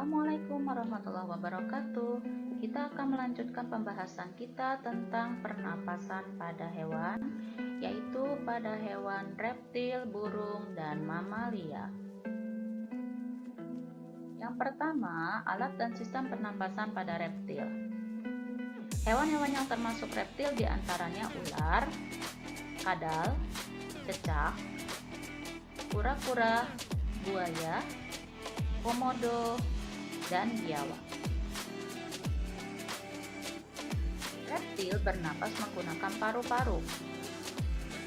Assalamualaikum warahmatullahi wabarakatuh. Kita akan melanjutkan pembahasan kita tentang pernapasan pada hewan, yaitu pada hewan reptil, burung, dan mamalia. Yang pertama, alat dan sistem pernapasan pada reptil. Hewan-hewan yang termasuk reptil diantaranya ular, kadal, cecak, kura-kura, buaya, komodo, dan biawak. Reptil bernapas menggunakan paru-paru.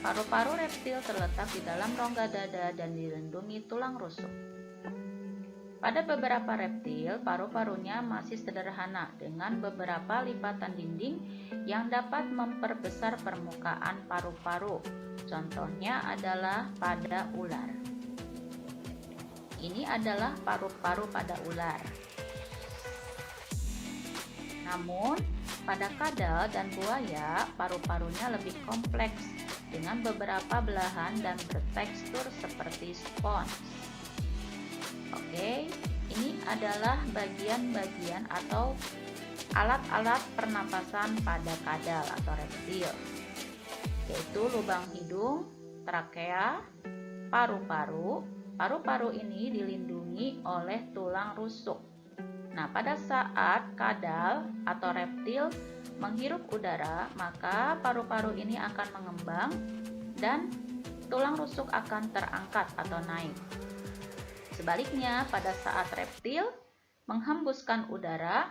Paru-paru reptil terletak di dalam rongga dada dan dilindungi tulang rusuk. Pada beberapa reptil, paru-parunya masih sederhana dengan beberapa lipatan dinding yang dapat memperbesar permukaan paru-paru. Contohnya adalah pada ular. Ini adalah paru-paru pada ular. Namun, pada kadal dan buaya, paru-parunya lebih kompleks dengan beberapa belahan dan bertekstur seperti spons. Oke, ini adalah bagian-bagian atau alat-alat pernapasan pada kadal atau reptil, yaitu lubang hidung, trakea, paru-paru. Paru-paru ini dilindungi oleh tulang rusuk. Nah, pada saat kadal atau reptil menghirup udara, maka paru-paru ini akan mengembang dan tulang rusuk akan terangkat atau naik. Sebaliknya, pada saat reptil menghembuskan udara,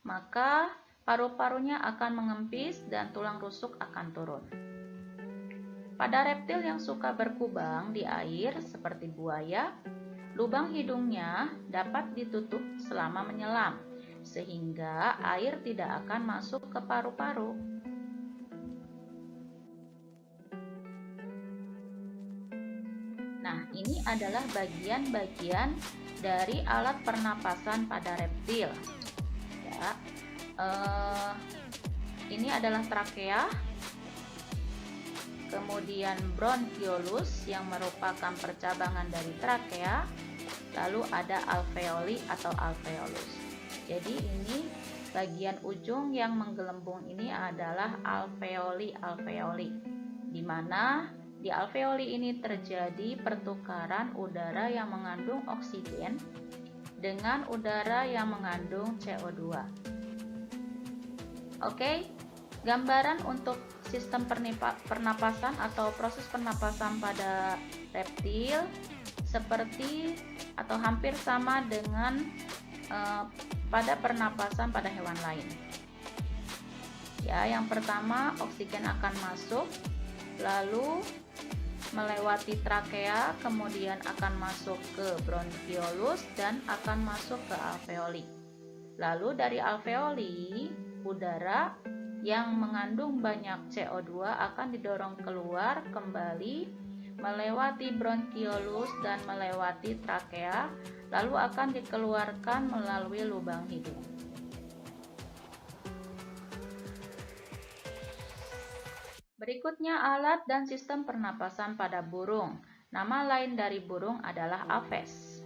maka paru-parunya akan mengempis dan tulang rusuk akan turun. Pada reptil yang suka berkubang di air seperti buaya, lubang hidungnya dapat ditutup selama menyelam, sehingga air tidak akan masuk ke paru-paru. Nah, ini adalah bagian-bagian dari alat pernapasan pada reptil. Ya, ini adalah trakea. Kemudian bronchiolus yang merupakan percabangan dari trakea, lalu ada alveoli atau alveolus. Jadi ini bagian ujung yang menggelembung ini adalah alveoli, di mana di alveoli ini terjadi pertukaran udara yang mengandung oksigen dengan udara yang mengandung CO2. Oke, gambaran untuk sistem pernapasan atau proses pernapasan pada reptil seperti atau hampir sama dengan pada pernapasan pada hewan lain. Ya, yang pertama oksigen akan masuk, lalu melewati trakea, kemudian akan masuk ke bronchiolus dan akan masuk ke alveoli. Lalu dari alveoli, udara yang mengandung banyak CO2 akan didorong keluar kembali melewati bronchiolus dan melewati trakea, lalu akan dikeluarkan melalui lubang hidung. Berikutnya alat dan sistem pernapasan pada burung. Nama lain dari burung adalah aves.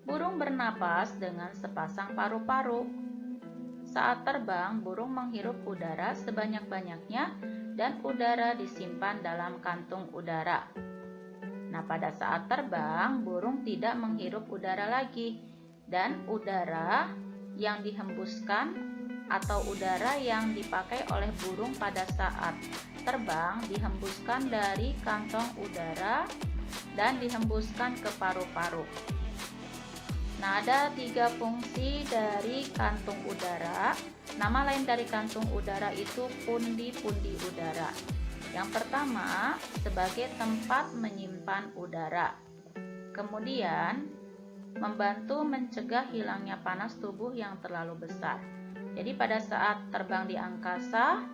Burung bernapas dengan sepasang paru-paru. Saat terbang, burung menghirup udara sebanyak-banyaknya dan udara disimpan dalam kantung udara. Nah, pada saat terbang, burung tidak menghirup udara lagi dan udara yang dihembuskan atau udara yang dipakai oleh burung pada saat terbang dihembuskan dari kantong udara dan dihembuskan ke paru-paru. Nah, ada 3 fungsi dari kantung udara. Nama lain dari kantung udara itu pundi-pundi udara. Yang pertama, sebagai tempat menyimpan udara. Kemudian, membantu mencegah hilangnya panas tubuh yang terlalu besar. Jadi pada saat terbang di angkasa,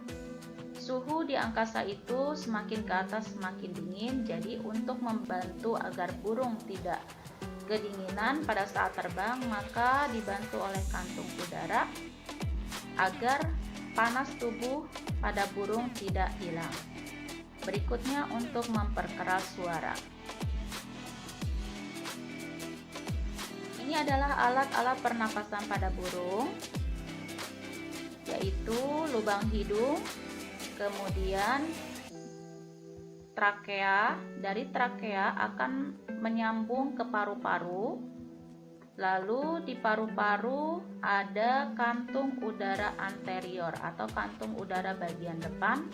suhu di angkasa itu semakin ke atas semakin dingin. Jadi untuk membantu agar burung tidak kedinginan pada saat terbang, maka dibantu oleh kantung udara agar panas tubuh pada burung tidak hilang. Berikutnya untuk memperkeras suara. Ini Ini adalah alat-alat pernapasan pada burung, yaitu lubang hidung, kemudian trakea. Dari trakea akan menyambung ke paru-paru, lalu di paru-paru ada kantung udara anterior atau kantung udara bagian depan.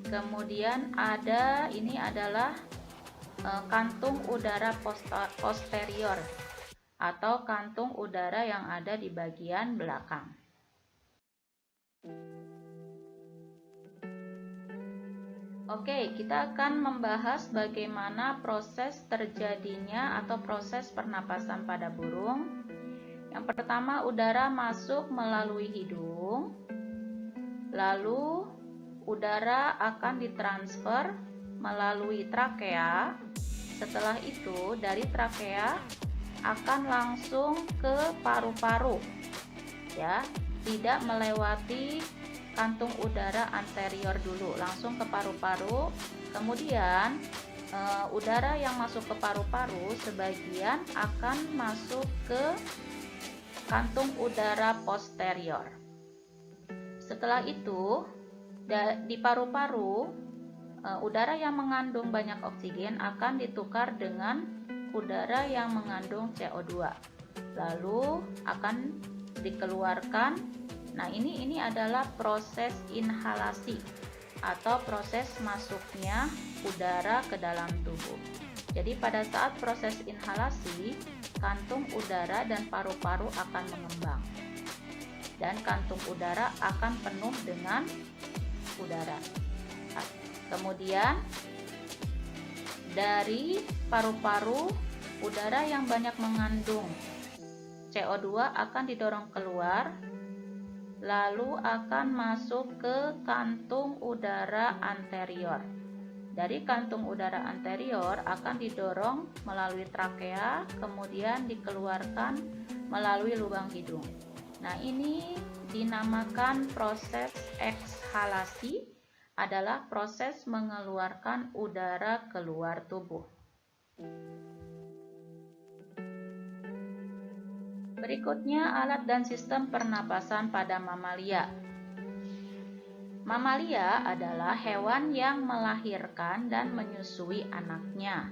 Kemudian ini adalah kantung udara posterior atau kantung udara yang ada di bagian belakang. Oke, kita akan membahas bagaimana proses terjadinya atau proses pernapasan pada burung. Yang pertama, udara masuk melalui hidung, lalu udara akan ditransfer melalui trakea. Setelah itu, dari trakea akan langsung ke paru-paru, ya, tidak melewati kantung udara anterior dulu, langsung ke paru-paru. Kemudian udara yang masuk ke paru-paru sebagian akan masuk ke kantung udara posterior. Setelah itu di paru-paru udara yang mengandung banyak oksigen akan ditukar dengan udara yang mengandung CO2, lalu akan dikeluarkan. Nah, ini adalah proses inhalasi atau proses masuknya udara ke dalam tubuh. Jadi pada saat proses inhalasi, kantung udara dan paru-paru akan mengembang dan kantung udara akan penuh dengan udara. Kemudian dari paru-paru, udara yang banyak mengandung CO2 akan didorong keluar, lalu akan masuk ke kantung udara anterior. Dari kantung udara anterior akan didorong melalui trakea, kemudian dikeluarkan melalui lubang hidung. Nah, ini dinamakan proses ekshalasi, adalah proses mengeluarkan udara keluar tubuh. Berikutnya, alat dan sistem pernapasan pada mamalia. Mamalia adalah hewan yang melahirkan dan menyusui anaknya.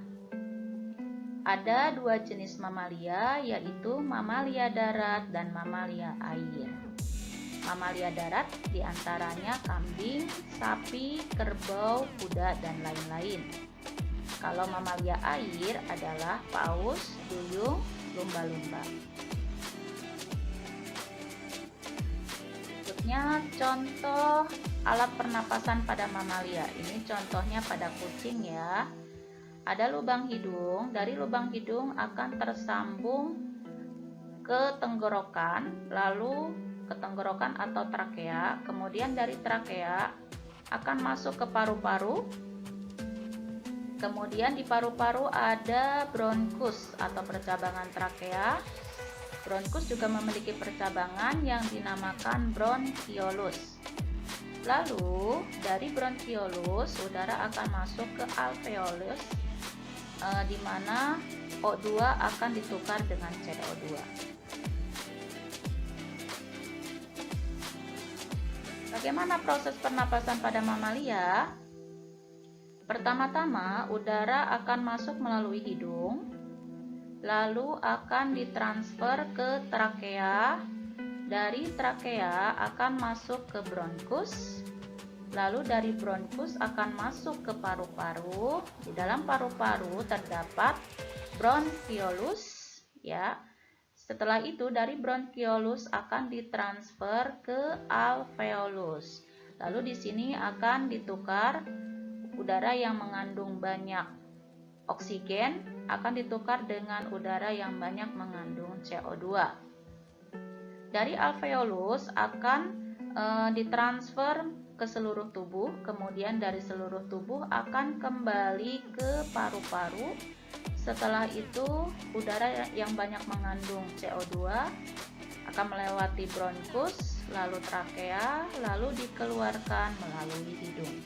Ada dua jenis mamalia, yaitu mamalia darat dan mamalia air. Mamalia darat diantaranya kambing, sapi, kerbau, kuda, dan lain-lain. Kalau mamalia air adalah paus, duyung, lumba-lumba. Contoh alat pernapasan pada mamalia. Ini contohnya pada kucing, ya. Ada lubang hidung. Dari lubang hidung akan tersambung ke tenggorokan, lalu ke tenggorokan atau trakea. Kemudian dari trakea akan masuk ke paru-paru. Kemudian di paru-paru ada bronkus atau percabangan trakea. Bronkus juga memiliki percabangan yang dinamakan bronkiolus. Lalu dari bronkiolus udara akan masuk ke alveolus, di mana O2 akan ditukar dengan CO2. Bagaimana proses pernapasan pada mamalia? Pertama-tama udara akan masuk melalui hidung, lalu akan ditransfer ke trakea. Dari trakea akan masuk ke bronkus, lalu dari bronkus akan masuk ke paru-paru. Di dalam paru-paru terdapat bronkiolus, ya. Setelah itu dari bronkiolus akan ditransfer ke alveolus. Lalu di sini akan ditukar udara yang mengandung banyak oksigen akan ditukar dengan udara yang banyak mengandung CO2. Dari alveolus akan ditransfer ke seluruh tubuh, kemudian dari seluruh tubuh akan kembali ke paru-paru. Setelah itu udara yang banyak mengandung CO2 akan melewati bronkus, lalu trakea, lalu dikeluarkan melalui hidung.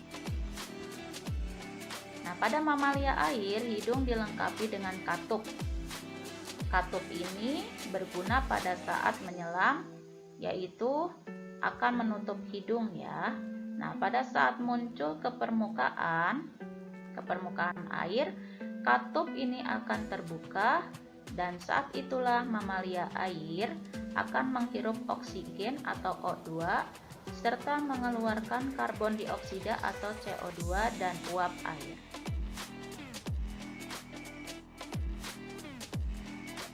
Nah, pada mamalia air, hidung dilengkapi dengan katup. Katup ini berguna pada saat menyelam, yaitu akan menutup hidung ya. Nah, pada saat muncul ke permukaan air, katup ini akan terbuka dan saat itulah mamalia air akan menghirup oksigen atau O2 serta mengeluarkan karbon dioksida atau CO2 dan uap air.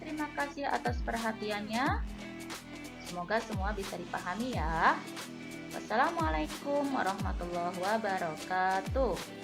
Terima kasih atas perhatiannya. Semoga semua bisa dipahami ya. Wassalamualaikum warahmatullahi wabarakatuh.